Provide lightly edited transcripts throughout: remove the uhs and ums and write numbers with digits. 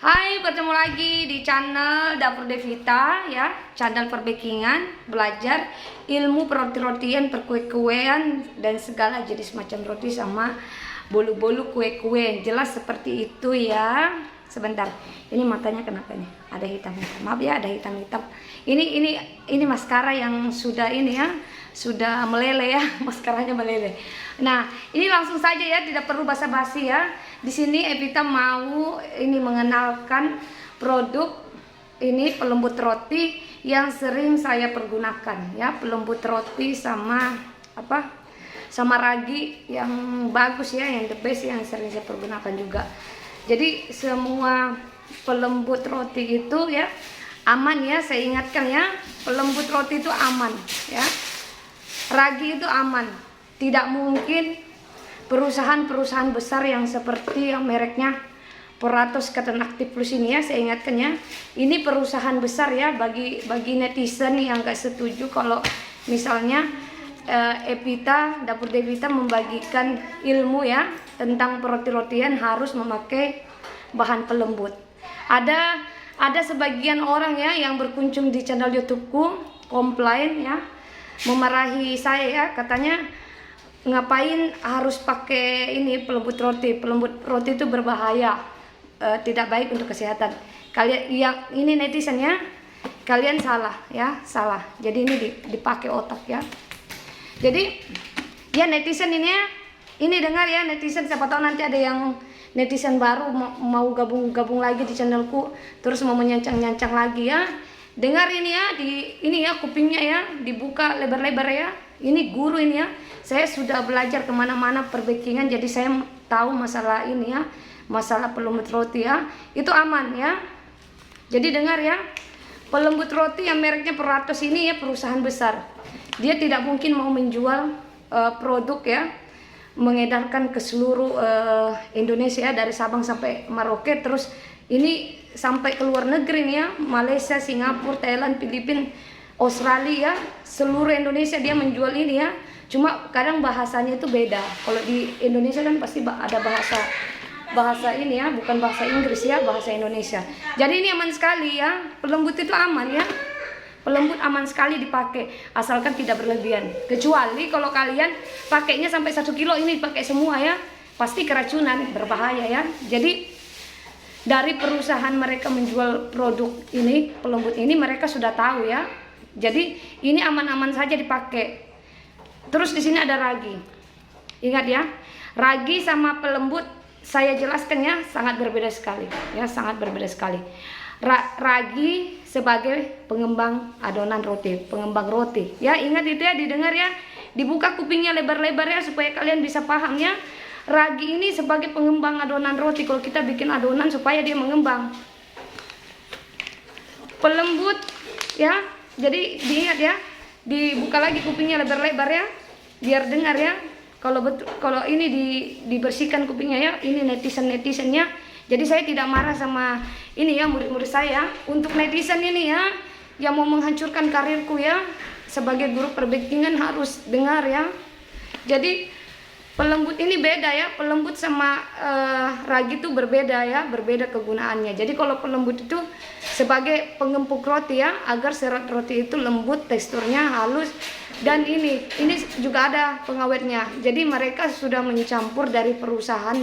Hai, bertemu lagi di channel Dapur Devita ya, channel perbakingan, belajar ilmu perroti-rotian, perkue-kuean dan segala jenis macam roti sama bolu-bolu kue-kue. Jelas seperti itu ya. Sebentar. Ini matanya kenapa nih? Ada hitam-hitam. Maaf ya, ada hitam-hitam. Ini maskara yang sudah ini ya, sudah meleleh ya, maskaranya meleleh. Nah, ini langsung saja ya, tidak perlu basa-basi ya. Di sini Evita mau ini mengenalkan produk ini pelembut roti yang sering saya pergunakan ya, pelembut roti sama apa? Sama ragi yang bagus ya, yang the best yang sering saya pergunakan juga. Jadi semua pelembut roti itu ya aman ya, saya ingatkan ya, pelembut roti itu aman ya. Ragi itu aman. Tidak mungkin perusahaan-perusahaan besar yang seperti yang mereknya Puratos Cotton Active Plus ini ya, saya ingatkan ya, ini perusahaan besar ya. Bagi netizen yang gak setuju kalau misalnya Evita, Dapur Devita membagikan ilmu ya tentang roti-rotian harus memakai bahan pelembut. Ada sebagian orang ya yang berkunjung di channel YouTubeku komplain ya, memarahi saya ya, katanya ngapain harus pakai ini pelembut roti itu berbahaya, tidak baik untuk kesehatan. Kalian yang ini netizen ya, kalian salah ya, salah. Jadi ini dipakai otak ya. Jadi ya netizen ini ya, ini dengar ya netizen, siapa tahu nanti ada yang netizen baru mau gabung lagi di channelku, terus mau menyancang lagi ya. Dengar ini ya, ini ya kupingnya ya dibuka lebar-lebar ya. Ini guru ini ya, saya sudah belajar kemana-mana perbakingan, jadi saya tahu masalah ini ya, masalah pelembut roti ya, itu aman ya. Jadi dengar ya, pelembut roti yang mereknya Puratos ini ya perusahaan besar, dia tidak mungkin mau menjual produk ya, mengedarkan ke seluruh Indonesia dari Sabang sampai Merauke, terus ini sampai ke luar negeri nih ya, Malaysia, Singapura, Thailand, Filipina, Australia, seluruh Indonesia dia menjual ini ya. Cuma kadang bahasanya itu beda. Kalau di Indonesia kan pasti ada bahasa ini ya, bukan bahasa Inggris ya, bahasa Indonesia. Jadi ini aman sekali ya, pelembut itu aman ya. Pelembut aman sekali dipakai, asalkan tidak berlebihan. Kecuali kalau kalian pakainya sampai 1 kilo, ini pakai semua ya, pasti keracunan, berbahaya ya. Jadi dari perusahaan mereka menjual produk ini, pelembut ini, mereka sudah tahu ya. Jadi ini aman-aman saja dipakai. Terus di sini ada ragi. Ingat ya, ragi sama pelembut saya jelaskan ya, sangat berbeda sekali ya, sangat berbeda sekali. Ragi sebagai pengembang adonan roti, pengembang roti ya, ingat itu ya, didengar ya, dibuka kupingnya lebar-lebar ya supaya kalian bisa paham ya. Ragi ini sebagai pengembang adonan roti, kalau kita bikin adonan supaya dia mengembang. Pelembut ya, jadi diingat ya, dibuka lagi kupingnya lebar-lebar ya, biar dengar ya. Kalau ini dibersihkan kupingnya ya, ini netizennya. Jadi saya tidak marah sama ini ya, murid-murid saya. Untuk netizen ini ya, yang mau menghancurkan karirku ya, sebagai guru perbakingan harus dengar ya. Jadi pelembut ini beda ya, pelembut sama ragi itu berbeda ya, berbeda kegunaannya. Jadi kalau pelembut itu sebagai pengempuk roti ya, agar serat roti itu lembut, teksturnya halus, dan ini juga ada pengawetnya. Jadi mereka sudah mencampur dari perusahaan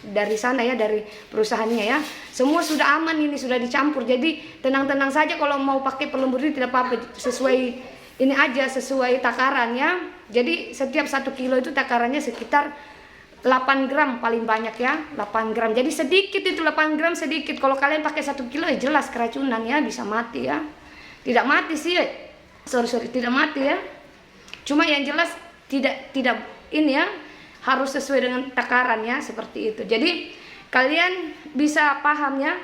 dari sana ya, dari perusahaannya ya. Semua sudah aman, ini sudah dicampur. Jadi tenang-tenang saja kalau mau pakai pelembut ini, tidak apa-apa, sesuai ini aja, sesuai takaran ya. Jadi setiap 1 kilo itu takarannya sekitar 8 gram paling banyak ya, 8 gram. Jadi sedikit itu, 8 gram sedikit. Kalau kalian pakai 1 kilo ya jelas keracunan ya, bisa mati ya. Tidak mati sih, sorry tidak mati ya. Cuma yang jelas tidak ini ya, harus sesuai dengan takaran ya, seperti itu. Jadi kalian bisa paham ya,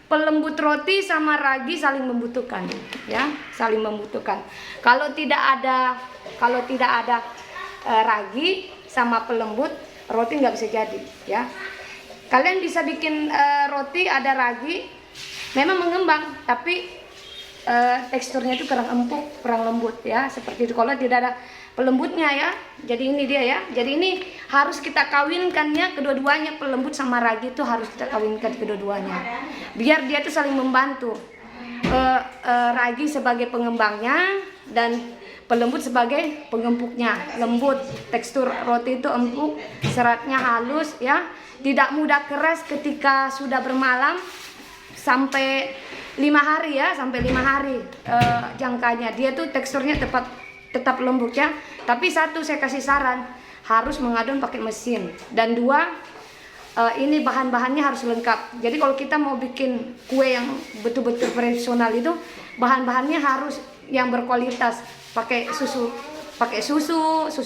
pelembut roti sama ragi saling membutuhkan ya, saling membutuhkan. Kalau tidak ada ragi sama pelembut, roti nggak bisa jadi ya. Kalian bisa bikin roti ada ragi, memang mengembang, tapi teksturnya itu kurang empuk, kurang lembut ya, seperti itu. Kalau tidak ada pelembutnya ya, jadi ini dia ya. Jadi ini harus kita kawinkannya kedua-duanya, pelembut sama ragi itu harus kita kawinkan kedua-duanya, biar dia tuh saling membantu. Ragi sebagai pengembangnya dan pelembut sebagai pengempuknya. Lembut, tekstur roti itu empuk, seratnya halus ya, tidak mudah keras ketika sudah bermalam sampai 5 hari ya, sampai 5 hari jangkanya. Dia tuh teksturnya tetap lembut ya. Tapi satu saya kasih saran, harus mengadon pakai mesin. Dan dua, ini bahan-bahannya harus lengkap. Jadi kalau kita mau bikin kue yang betul-betul profesional itu, bahan-bahannya harus yang berkualitas. Pakai susu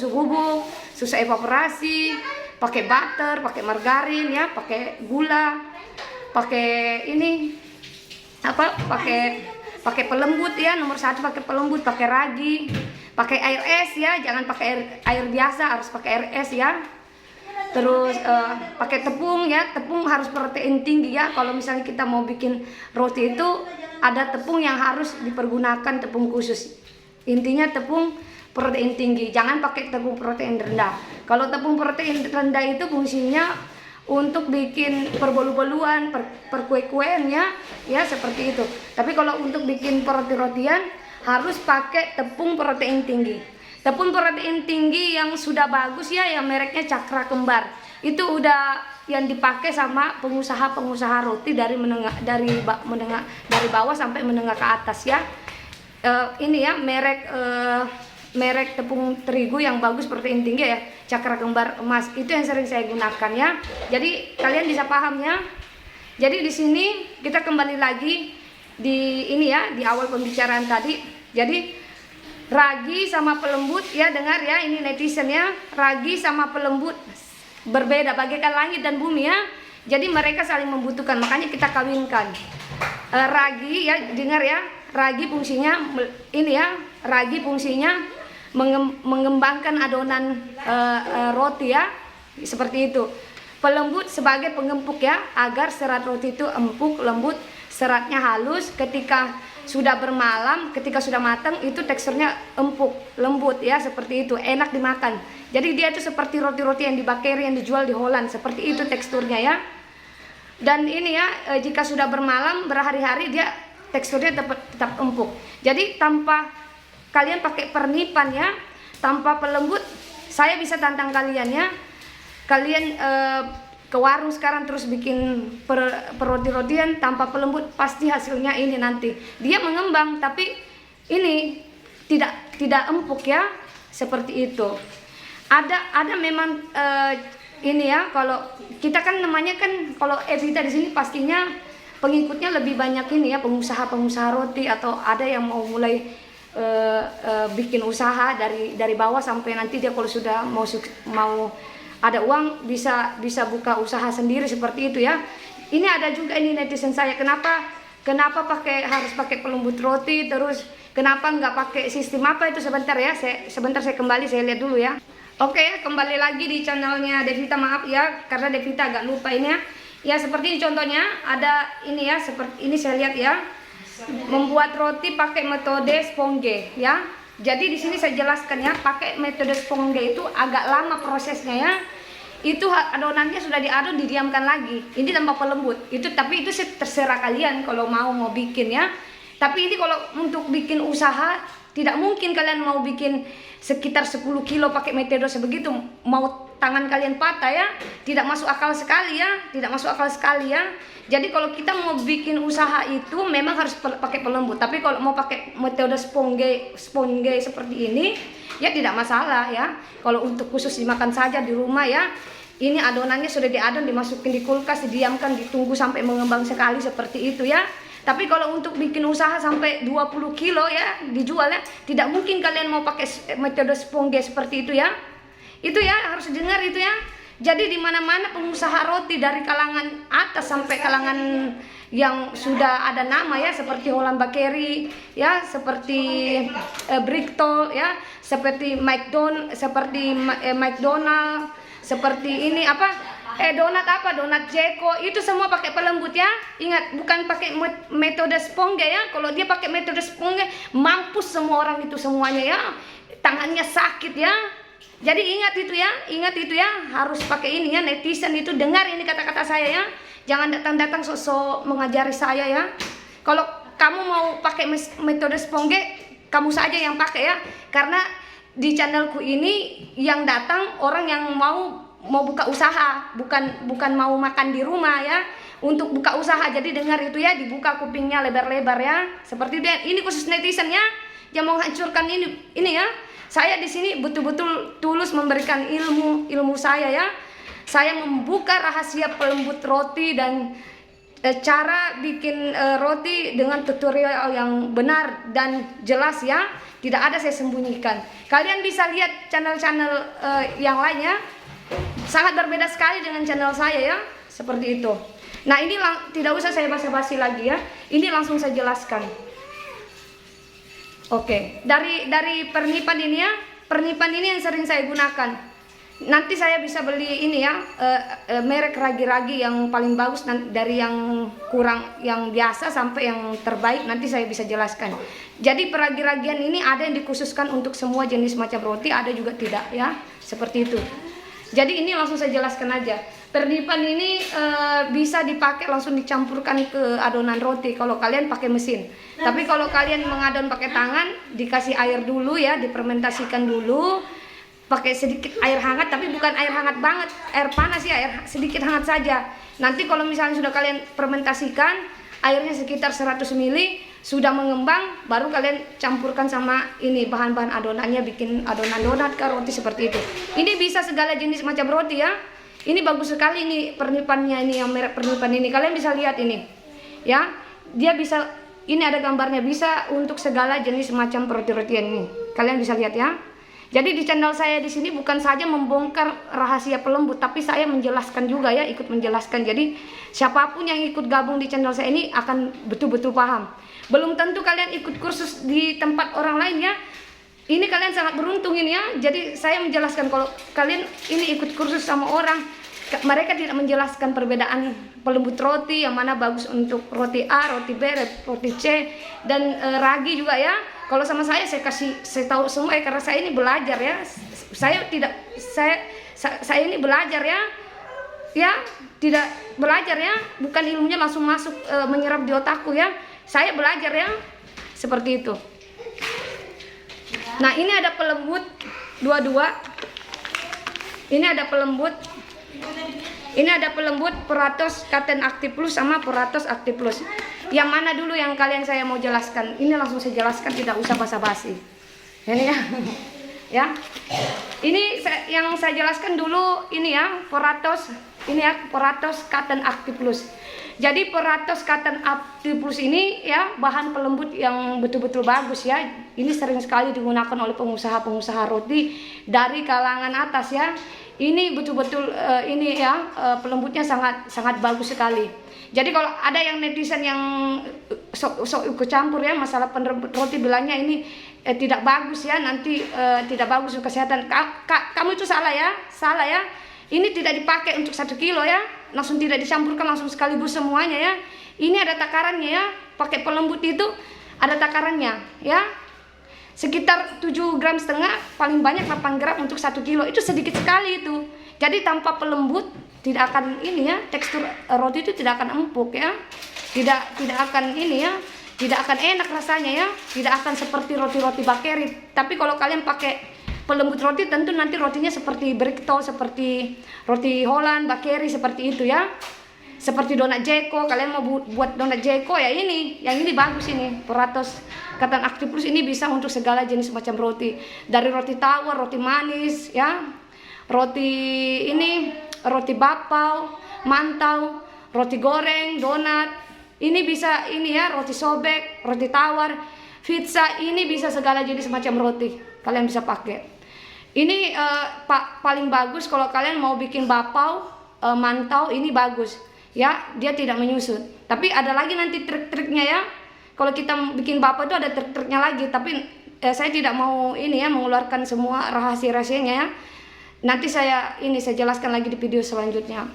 bubuk, susu evaporasi, pakai butter, pakai margarin ya, pakai gula, pakai ini apa? Pakai pelembut ya, nomor 1 pakai pelembut, pakai ragi, pakai air es ya, jangan pakai air biasa, harus pakai air es ya. Terus pakai tepung ya, tepung harus protein tinggi ya. Kalau misalnya kita mau bikin roti itu ada tepung yang harus dipergunakan, tepung khusus. Intinya tepung protein tinggi, jangan pakai tepung protein rendah. Kalau tepung protein rendah itu fungsinya untuk bikin perbolu-boluan, perkue-kuean ya seperti itu. Tapi kalau untuk bikin roti-rotian harus pakai tepung protein tinggi. Tepung protein tinggi yang sudah bagus ya, yang mereknya Cakra Kembar. Itu udah yang dipakai sama pengusaha-pengusaha roti dari bawah sampai menengah ke atas ya. Ini ya merek tepung terigu yang bagus protein tinggi ya, Cakra Kembar Emas. Itu yang sering saya gunakan ya. Jadi kalian bisa paham ya. Jadi di sini kita kembali lagi di ini ya, di awal pembicaraan tadi. Jadi ragi sama pelembut ya, dengar ya ini netizen ya, ragi sama pelembut berbeda bagaikan langit dan bumi ya. Jadi mereka saling membutuhkan, makanya kita kawinkan. Ragi ya, dengar ya, ragi fungsinya ini ya, ragi fungsinya mengembangkan adonan roti ya, seperti itu. Pelembut sebagai pengempuk ya, agar serat roti itu empuk, lembut, seratnya halus. Ketika sudah bermalam, ketika sudah matang itu teksturnya empuk, lembut ya, seperti itu, enak dimakan. Jadi dia itu seperti roti-roti yang di bakery yang dijual di Holland, seperti itu teksturnya ya. Dan ini ya, jika sudah bermalam berhari-hari dia teksturnya tetap empuk. Jadi tanpa kalian pakai pernipan ya, tanpa pelembut, saya bisa tantang kalian ya. Kalian ke warung sekarang terus bikin roti-rotian tanpa pelembut, pasti hasilnya ini nanti. Dia mengembang tapi ini tidak empuk ya, seperti itu. Ada memang ini ya, kalau kita kan namanya kan, kalau Evita di sini pastinya pengikutnya lebih banyak ini ya, pengusaha-pengusaha roti, atau ada yang mau mulai bikin usaha dari bawah sampai nanti dia kalau sudah mau ada uang bisa buka usaha sendiri, seperti itu ya. Ini ada juga ini netizen saya, kenapa harus pakai pelembut roti, terus kenapa nggak pakai sistem apa itu? Sebentar ya, sebentar saya kembali, saya lihat dulu ya. Oke, kembali lagi di channelnya Devita, maaf ya karena Devita agak lupa ini ya. Ya seperti ini contohnya, ada ini ya, seperti ini saya lihat ya, membuat roti pakai metode sponge ya. Jadi di sini saya jelaskan ya, pakai metode sponge itu agak lama prosesnya ya. Itu adonannya sudah diadon, didiamkan lagi. Ini tanpa pelembut. Tapi itu terserah kalian kalau mau bikin ya. Tapi ini kalau untuk bikin usaha, tidak mungkin kalian mau bikin sekitar 10 kilo pakai metode sebegitu. Mau tangan kalian patah ya, tidak masuk akal sekali ya, Jadi kalau kita mau bikin usaha itu memang harus pakai pelembut. Tapi kalau mau pakai metode sponge seperti ini ya tidak masalah ya. Kalau untuk khusus dimakan saja di rumah ya, ini adonannya sudah diadon, dimasukin di kulkas, didiamkan, ditunggu sampai mengembang sekali, seperti itu ya. Tapi kalau untuk bikin usaha sampai 20 kilo ya dijual ya, tidak mungkin kalian mau pakai metode sponge seperti itu ya. Itu ya harus dengar itu ya. Jadi di mana-mana pengusaha roti dari kalangan atas sampai kalangan yang sudah ada nama ya, seperti Holland Bakery ya, seperti Bricktol ya, seperti McDonald, seperti ini apa, donat apa, donat Jeko itu semua pakai pelembut ya. Ingat, bukan pakai metode sponge ya. Kalau dia pakai metode sponge, mampus semua orang itu semuanya ya. Tangannya sakit ya. Jadi ingat itu ya, harus pakai ini ya. Netizen itu dengar ini kata-kata saya ya. Jangan datang-datang sok-sok mengajari saya ya. Kalau kamu mau pakai metode sponge, kamu saja yang pakai ya. Karena di channelku ini yang datang orang yang mau buka usaha, bukan mau makan di rumah ya. Untuk buka usaha, jadi dengar itu ya, dibuka kupingnya lebar-lebar ya. Seperti itu ya. Ini khusus netizen ya, yang mau hancurkan ini ya. Saya di sini betul-betul tulus memberikan ilmu saya ya. Saya membuka rahasia pelembut roti dan cara bikin roti dengan tutorial yang benar dan jelas ya. Tidak ada saya sembunyikan. Kalian bisa lihat channel-channel yang lainnya. Sangat berbeda sekali dengan channel saya ya. Seperti itu. Nah ini tidak usah saya basa-basi lagi ya. Ini langsung saya jelaskan. Oke, dari pernipan ini ya, pernipan ini yang sering saya gunakan. Nanti saya bisa beli ini ya, merek ragi-ragi yang paling bagus, dari yang kurang, yang biasa sampai yang terbaik, nanti saya bisa jelaskan. Jadi peragi-ragian ini ada yang dikhususkan untuk semua jenis macam roti, ada juga tidak ya, seperti itu. Jadi ini langsung saya jelaskan aja. Pernipan ini bisa dipakai langsung dicampurkan ke adonan roti kalau kalian pakai mesin. Tapi kalau kalian mengadon pakai tangan, dikasih air dulu ya, difermentasikan dulu. Pakai sedikit air hangat, tapi bukan air hangat banget, air panas ya, air sedikit hangat saja. Nanti kalau misalnya sudah kalian fermentasikan, airnya sekitar 100 ml, sudah mengembang, baru kalian campurkan sama ini bahan-bahan adonannya, bikin adonan donat ke roti seperti itu. Ini bisa segala jenis macam roti ya. Ini bagus sekali ini pernipannya, ini yang merek pernipan ini. Kalian bisa lihat ini. Ya. Dia bisa, ini ada gambarnya, bisa untuk segala jenis macam roti-rotian ini. Kalian bisa lihat ya. Jadi di channel saya di sini bukan saja membongkar rahasia pelembut, tapi saya menjelaskan juga ya, ikut menjelaskan. Jadi siapapun yang ikut gabung di channel saya ini akan betul-betul paham. Belum tentu kalian ikut kursus di tempat orang lain ya. Ini kalian sangat beruntung ini ya. Jadi saya menjelaskan, kalau kalian ini ikut kursus sama orang, mereka tidak menjelaskan perbedaan pelembut roti, yang mana bagus untuk roti A, roti B, roti C, dan ragi juga ya. Kalau sama saya tahu semua ya, karena saya ini belajar ya. Saya ini belajar ya. Ya, tidak belajar ya, bukan ilmunya langsung masuk menyerap di otakku ya. Saya belajar ya. Seperti itu. Nah, ini ada pelembut dua-dua. Ini ada pelembut. Ini ada pelembut Puratos Katen Active Plus sama Puratos Active Plus. Yang mana dulu yang saya mau jelaskan? Ini langsung saya jelaskan, tidak usah basa-basi. Ini ya. Ya. Ini yang saya jelaskan dulu ini ya, Puratos. Ini ya, Puratos Katen Active Plus. Jadi Puratos Katen Active Plus ini ya, bahan pelembut yang betul-betul bagus ya. Ini sering sekali digunakan oleh pengusaha-pengusaha roti dari kalangan atas ya. Ini betul-betul ini ya, pelembutnya sangat bagus sekali. Jadi kalau ada yang netizen yang sok ikut campur ya masalah pelembut roti, bilangnya ini tidak bagus ya, nanti tidak bagus untuk kesehatan. Kamu itu salah ya. Ini tidak dipakai untuk 1 kilo ya, langsung tidak dicampurkan langsung sekaligus semuanya ya. Ini ada takarannya ya, pakai pelembut itu ada takarannya ya. Sekitar 7,5 gram, paling banyak 8 gram untuk 1 kilo, itu sedikit sekali itu. Jadi tanpa pelembut tidak akan ini ya, tekstur roti itu tidak akan empuk ya. Tidak akan ini ya, tidak akan enak rasanya ya, tidak akan seperti roti-roti bakeri. Tapi kalau kalian pakai pelembut roti, tentu nanti rotinya seperti Brikto, seperti roti Holland, bakeri, seperti itu ya. Seperti donat Jeko, kalian mau buat donat Jeko ya ini, yang ini bagus ini, Puratos Katen Active Plus ini bisa untuk segala jenis macam roti. Dari roti tawar, roti manis ya, roti ini, roti bapau, mantau, roti goreng, donat. Ini bisa ini ya, roti sobek, roti tawar, pizza, ini bisa segala jenis macam roti. Kalian bisa pakai. Ini paling bagus kalau kalian mau bikin bapau, mantau, ini bagus. Ya, dia tidak menyusut. Tapi ada lagi nanti trik-triknya ya. Kalau kita bikin bapau itu ada trik-triknya lagi. Tapi saya tidak mau ini ya, mengeluarkan semua rahasia-rahasianya ya. Nanti saya jelaskan lagi di video selanjutnya.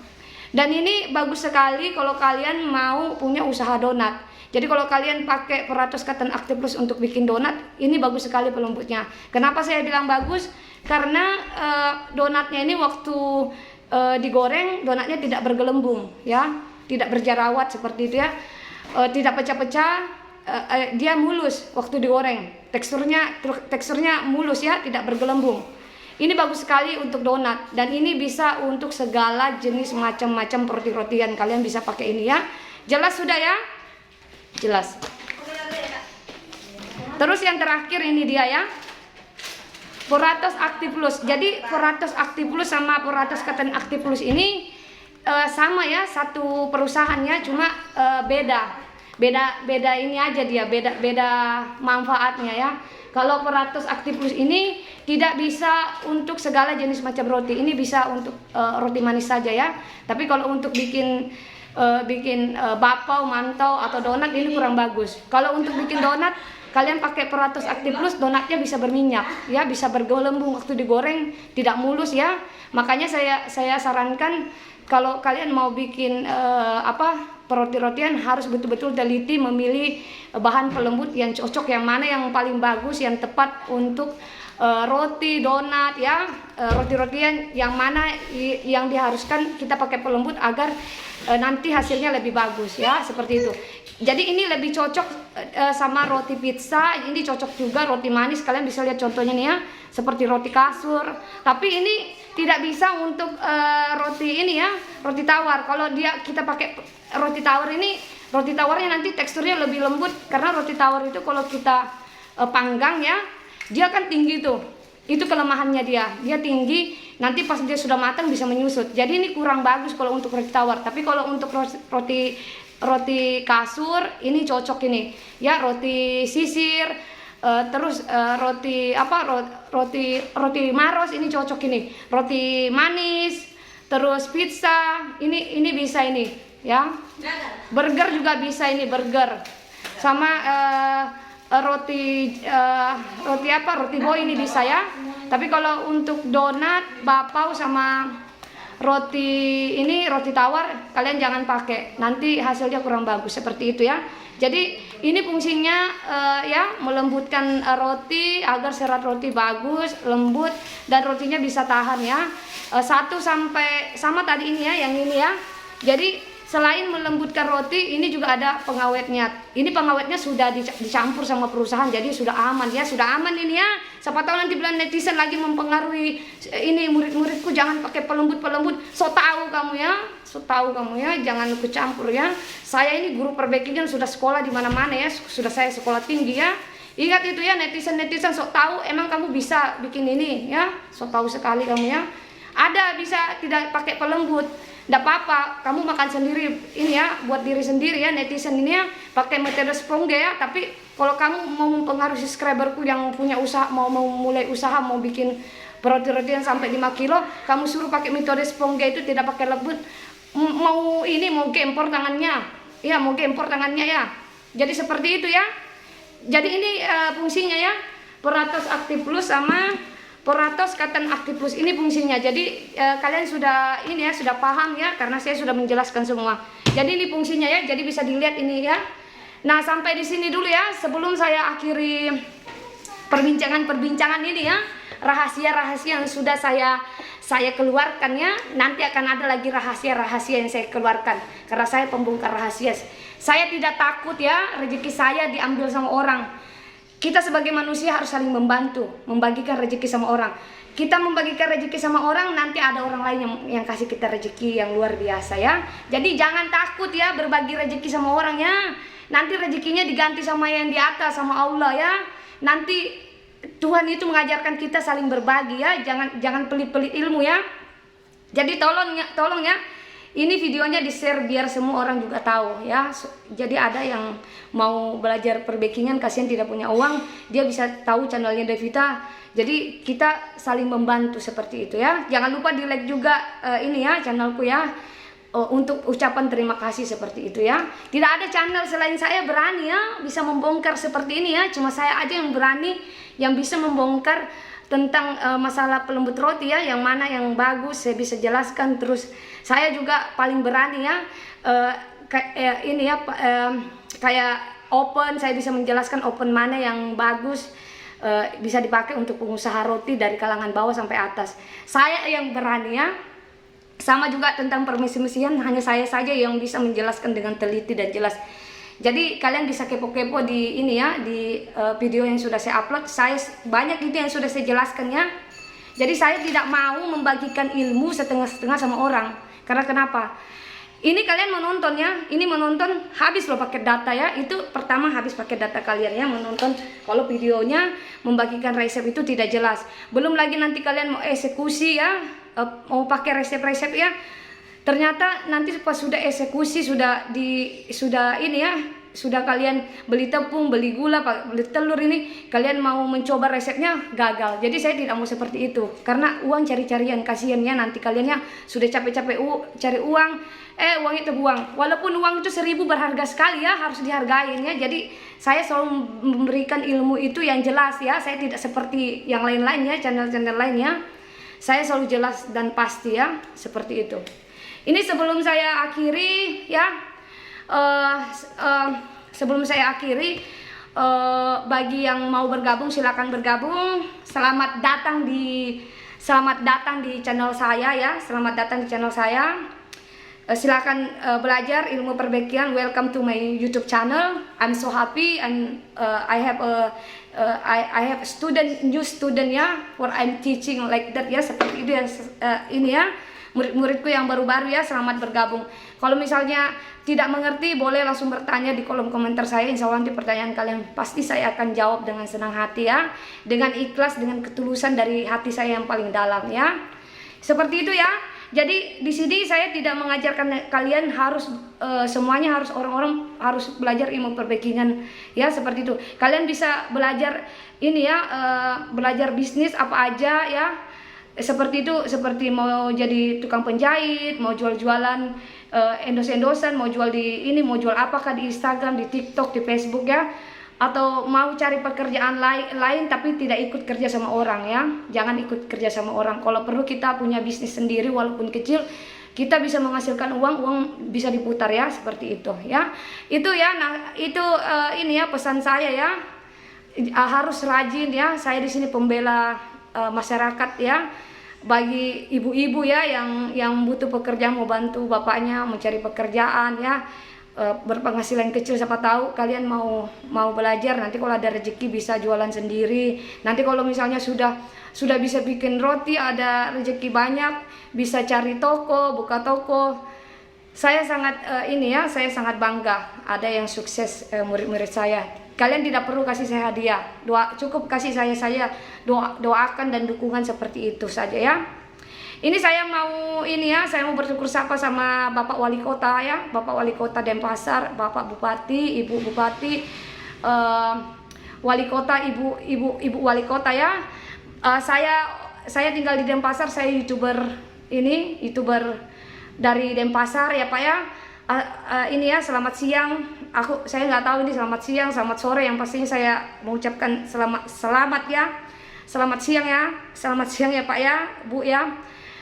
Dan ini bagus sekali kalau kalian mau punya usaha donat. Jadi kalau kalian pakai Peratos Cotton Active Plus untuk bikin donat, ini bagus sekali pelembutnya. Kenapa saya bilang bagus? Karena donatnya ini waktu digoreng, donatnya tidak bergelembung, ya, tidak berjerawat seperti itu ya, tidak pecah-pecah, dia mulus waktu digoreng. Teksturnya mulus ya, tidak bergelembung. Ini bagus sekali untuk donat, dan ini bisa untuk segala jenis macam-macam roti-rotian. Kalian bisa pakai ini ya. Jelas sudah ya? Jelas. Terus yang terakhir ini dia ya, Peratos Active Plus. Jadi Peratos Active Plus sama Peratos Cotton Active Plus ini sama ya, satu perusahaannya, cuma beda ini aja dia, beda manfaatnya ya. Kalau Peratos Active Plus ini tidak bisa untuk segala jenis macam roti. Ini bisa untuk roti manis saja ya. Tapi kalau untuk bikin bakpao, mantau atau donat ini kurang bagus. Kalau untuk bikin donat, kalian pakai Peratos Active Plus, donatnya bisa berminyak ya, bisa bergelembung waktu digoreng, tidak mulus ya. Makanya saya sarankan kalau kalian mau bikin roti-rotian, harus betul-betul teliti memilih bahan pelembut yang cocok, yang mana yang paling bagus, yang tepat untuk roti, donat ya, roti-rotian yang mana yang diharuskan kita pakai pelembut agar nanti hasilnya lebih bagus ya, seperti itu. Jadi ini lebih cocok sama roti pizza, ini cocok juga roti manis. Kalian bisa lihat contohnya nih ya, seperti roti kasur. Tapi ini tidak bisa untuk roti ini ya, roti tawar. Kalau kita pakai roti tawar ini, roti tawarnya nanti teksturnya lebih lembut, karena roti tawar itu kalau kita panggang ya, dia kan tinggi tuh. Itu kelemahannya dia tinggi, nanti pas dia sudah matang bisa menyusut. Jadi ini kurang bagus kalau untuk roti tawar. Tapi kalau untuk roti kasur ini cocok ini ya, roti sisir, terus roti maros ini cocok ini, roti manis, terus pizza ini bisa ini ya, burger juga bisa ini, burger sama roti boy ini bisa ya. Tapi kalau untuk donat, bakpao sama roti tawar kalian jangan pakai, nanti hasilnya kurang bagus seperti itu ya. Jadi ini fungsinya ya, melembutkan roti agar serat roti bagus, lembut, dan rotinya bisa tahan ya. 1 sampai sama tadi ini ya, yang ini ya. Jadi selain melembutkan roti, ini juga ada pengawetnya. Ini pengawetnya sudah dicampur sama perusahaan, jadi sudah aman ya, sudah aman ini ya. Siapa tahu nanti bilang netizen lagi mempengaruhi ini murid-muridku, jangan pakai pelembut. So tahu kamu ya, jangan ikut campur ya. Saya ini guru perbakingan, sudah sekolah di mana-mana ya, sudah saya sekolah tinggi ya. Ingat itu ya, netizen sok tahu, emang kamu bisa bikin ini ya, sok tahu sekali kamu ya. Ada bisa tidak pakai pelembut, tidak apa-apa, kamu makan sendiri ini ya, buat diri sendiri ya, netizen ini ya, pakai metode Sprongge ya. Tapi kalau kamu mau mempengaruhi subscriberku yang punya usaha, mau mulai usaha, mau bikin roti-rotian sampai 5 kilo, kamu suruh pakai metode Sprongge itu, tidak pakai lembut, mau gempor tangannya ya. Jadi seperti itu ya. Jadi ini fungsinya ya, Peratos Active Plus sama Peratos Cotton Active Plus ini fungsinya. Jadi kalian sudah paham ya, karena saya sudah menjelaskan semua. Jadi ini fungsinya ya, jadi bisa dilihat ini ya. Nah, sampai di sini dulu ya, sebelum saya akhiri perbincangan ini ya, rahasia-rahasia yang sudah saya keluarkan ya. Nanti akan ada lagi rahasia-rahasia yang saya keluarkan, karena saya pembongkar rahasia. Saya tidak takut ya rezeki saya diambil sama orang. Kita sebagai manusia harus saling membantu, membagikan rezeki sama orang. Kita membagikan rezeki sama orang, nanti ada orang lain yang kasih kita rezeki yang luar biasa ya. Jadi jangan takut ya berbagi rezeki sama orang ya. Nanti rezekinya diganti sama yang di atas, sama Allah ya. Nanti Tuhan itu mengajarkan kita saling berbagi ya. Jangan pelit-pelit ilmu ya. Jadi tolong ya. Ini videonya di-share biar semua orang juga tahu ya. Jadi ada yang mau belajar perbakingan, kasihan tidak punya uang, dia bisa tahu channelnya Devita. Jadi kita saling membantu seperti itu ya. Jangan lupa di-like juga ini ya, channelku ya. Untuk ucapan terima kasih seperti itu ya. Tidak ada channel selain saya berani ya bisa membongkar seperti ini ya. Cuma saya aja yang berani, yang bisa membongkar tentang masalah pelembut roti ya, yang mana yang bagus saya bisa jelaskan. Terus saya juga paling berani ya, ini ya, kayak open, saya bisa menjelaskan open mana yang bagus, bisa dipakai untuk pengusaha roti dari kalangan bawah sampai atas. Saya yang berani ya. Sama juga tentang permisi-misian, hanya saya saja yang bisa menjelaskan dengan teliti dan jelas. Jadi kalian bisa kepo-kepo di ini ya, di video yang sudah saya upload. Saya banyak itu yang sudah saya jelaskan ya. Jadi saya tidak mau membagikan ilmu setengah-setengah sama orang. Karena kenapa? Ini kalian menonton ya, ini menonton habis loh paket data ya. Itu pertama habis paket data kalian ya, menonton kalau videonya membagikan resep itu tidak jelas. Belum lagi nanti kalian mau eksekusi ya, mau pakai resep-resep ya. Ternyata nanti pas sudah eksekusi, sudah ini ya, sudah kalian beli tepung, beli gula, beli telur, ini kalian mau mencoba resepnya gagal. Jadi saya tidak mau seperti itu, karena uang cari-carian, kasihan ya nanti kaliannya sudah capek-capek cari uang, uangnya terbuang. Walaupun uang itu 1000 berharga sekali ya, harus dihargain ya. Jadi saya selalu memberikan ilmu itu yang jelas ya. Saya tidak seperti yang lain-lain ya, channel-channel lainnya. Saya selalu jelas dan pasti ya, seperti itu. Ini sebelum saya akhiri ya, sebelum saya akhiri, bagi yang mau bergabung silakan bergabung. Selamat datang di channel saya ya, selamat datang di channel saya. Silakan belajar ilmu perbekian. Welcome to my YouTube channel. I'm so happy, and I have new student ya, for I'm teaching like that ya, seperti itu ya. Ini ya, murid-muridku yang baru-baru ya, selamat bergabung. Kalau misalnya tidak mengerti, boleh langsung bertanya di kolom komentar saya. Insya Allah nanti pertanyaan kalian pasti saya akan jawab dengan senang hati ya, dengan ikhlas, dengan ketulusan dari hati saya yang paling dalam ya. Seperti itu ya. Jadi di sini saya tidak mengajarkan kalian harus semuanya harus orang-orang harus belajar ilmu perbekingan ya, seperti itu. Kalian bisa belajar ini ya, belajar bisnis apa aja ya. Seperti itu, seperti mau jadi tukang penjahit, mau jual-jualan endos-endosan, mau jual di ini, mau jual apakah di Instagram, di TikTok, di Facebook ya, atau mau cari pekerjaan lain tapi tidak ikut kerja sama orang ya. Jangan ikut kerja sama orang. Kalau perlu kita punya bisnis sendiri walaupun kecil, kita bisa menghasilkan uang bisa diputar ya, seperti itu ya. Itu ya, nah itu ini ya pesan saya ya. Harus rajin ya. Saya di sini pembela masyarakat ya, bagi ibu-ibu ya yang butuh pekerjaan, mau bantu bapaknya mencari pekerjaan ya, berpenghasilan kecil. Siapa tahu kalian mau belajar, nanti kalau ada rezeki bisa jualan sendiri. Nanti kalau misalnya sudah bisa bikin roti, ada rezeki banyak, bisa cari toko, buka toko. Saya sangat ini ya, saya sangat bangga ada yang sukses, murid-murid saya. Kalian tidak perlu kasih saya hadiah, cukup kasih saya doakan dan dukungan, seperti itu saja ya. Ini saya mau ini ya, saya mau bersyukur sapa sama Bapak Wali Kota ya, Bapak Wali Kota Denpasar, Bapak Bupati, Ibu Bupati, Wali Kota, Ibu Wali Kota ya. Saya tinggal di Denpasar, saya YouTuber dari Denpasar ya Pak ya. Ini ya, selamat siang. Saya nggak tahu ini selamat siang, selamat sore. Yang pastinya saya mengucapkan selamat ya, selamat siang ya, selamat siang ya Pak ya, Bu ya.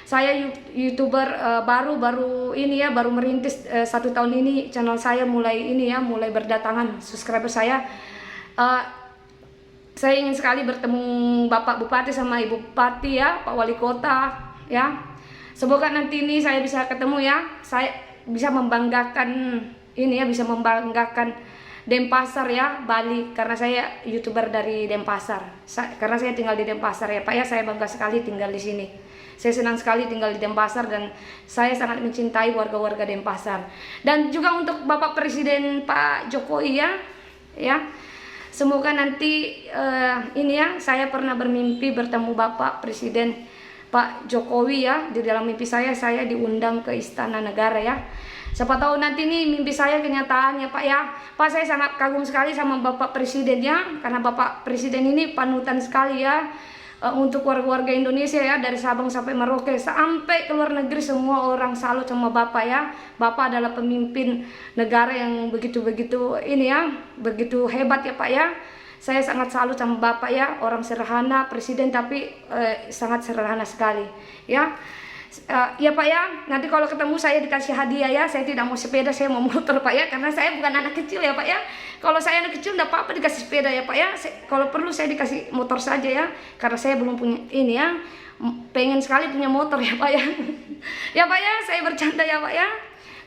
Saya YouTuber baru ini ya, baru merintis 1 tahun ini. Channel saya mulai ini ya, mulai berdatangan subscriber saya. Saya ingin sekali bertemu Bapak Bupati sama Ibu Bupati ya, Pak Wali Kota ya. Semoga nanti ini saya bisa ketemu ya. Saya bisa membanggakan ini ya, bisa membanggakan Denpasar ya, Bali, karena saya YouTuber dari Denpasar. Karena saya tinggal di Denpasar ya Pak ya, saya bangga sekali tinggal di sini. Saya senang sekali tinggal di Denpasar dan saya sangat mencintai warga-warga Denpasar. Dan juga untuk Bapak Presiden Pak Jokowi ya. Semoga nanti ini ya, saya pernah bermimpi bertemu Bapak Presiden Pak Jokowi ya. Di dalam mimpi saya diundang ke Istana Negara ya. Siapa tahu nanti nih mimpi saya kenyataan ya Pak ya. Pak, saya sangat kagum sekali sama Bapak Presiden ya, karena Bapak Presiden ini panutan sekali ya untuk warga-warga Indonesia ya, dari Sabang sampai Merauke sampai ke luar negeri, semua orang salut sama Bapak ya. Bapak adalah pemimpin negara yang begitu ini ya, begitu hebat ya Pak ya. Saya sangat salut sama Bapak ya, orang sederhana, presiden tapi sangat sederhana sekali ya. Ya Pak ya, nanti kalau ketemu saya dikasih hadiah ya. Saya tidak mau sepeda, saya mau motor Pak ya, karena saya bukan anak kecil ya Pak ya. Kalau saya anak kecil enggak apa-apa dikasih sepeda ya Pak ya. Kalau perlu saya dikasih motor saja ya, karena saya belum punya ini ya. Pengen sekali punya motor ya Pak ya. Ya Pak ya, saya bercanda ya Pak ya.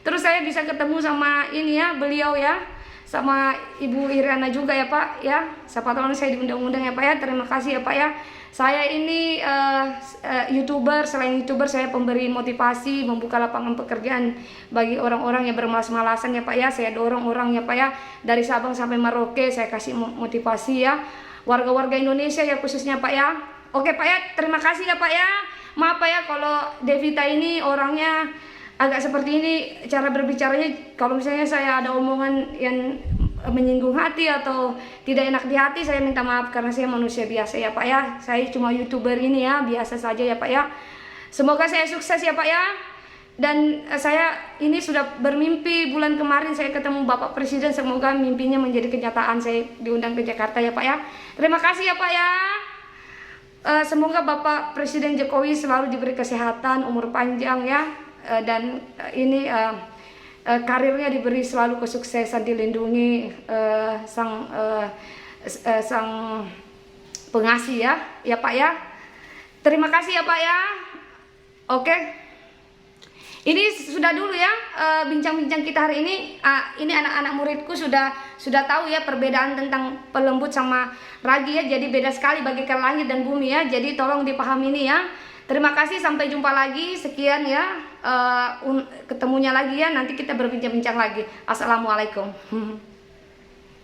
Terus saya bisa ketemu sama ini ya, beliau ya, sama Ibu Iriana juga ya Pak ya. Siapa tahu saya diundang-undang ya Pak ya. Terima kasih ya Pak ya. Saya ini YouTuber, selain YouTuber saya pemberi motivasi, membuka lapangan pekerjaan bagi orang-orang yang bermalas-malasan ya Pak ya. Saya dorong orang ya Pak ya, dari Sabang sampai Merauke saya kasih motivasi ya. Warga-warga Indonesia ya khususnya Pak ya. Oke Pak ya, terima kasih ya Pak ya. Maaf Pak ya kalau Devita ini orangnya agak seperti ini cara berbicaranya. Kalau misalnya saya ada omongan yang menyinggung hati atau tidak enak di hati, saya minta maaf karena saya manusia biasa ya Pak ya. Saya cuma YouTuber ini ya, biasa saja ya Pak ya. Semoga saya sukses ya Pak ya. Dan saya ini sudah bermimpi bulan kemarin saya ketemu Bapak Presiden, semoga mimpinya menjadi kenyataan, saya diundang ke Jakarta ya Pak ya. Terima kasih ya Pak ya. Semoga Bapak Presiden Jokowi selalu diberi kesehatan, umur panjang ya, dan ini karirnya diberi selalu kesuksesan, dilindungi sang pengasih ya Pak ya. Terima kasih ya Pak ya. Oke, ini sudah dulu ya bincang-bincang kita hari ini. Ini anak-anak muridku sudah tahu ya perbedaan tentang pelembut sama ragi ya. Jadi beda sekali bagaikan langit dan bumi ya. Jadi tolong dipahami ini ya. Terima kasih, sampai jumpa lagi. Sekian ya. Ketemunya lagi ya. Nanti kita berbincang-bincang lagi. Assalamualaikum.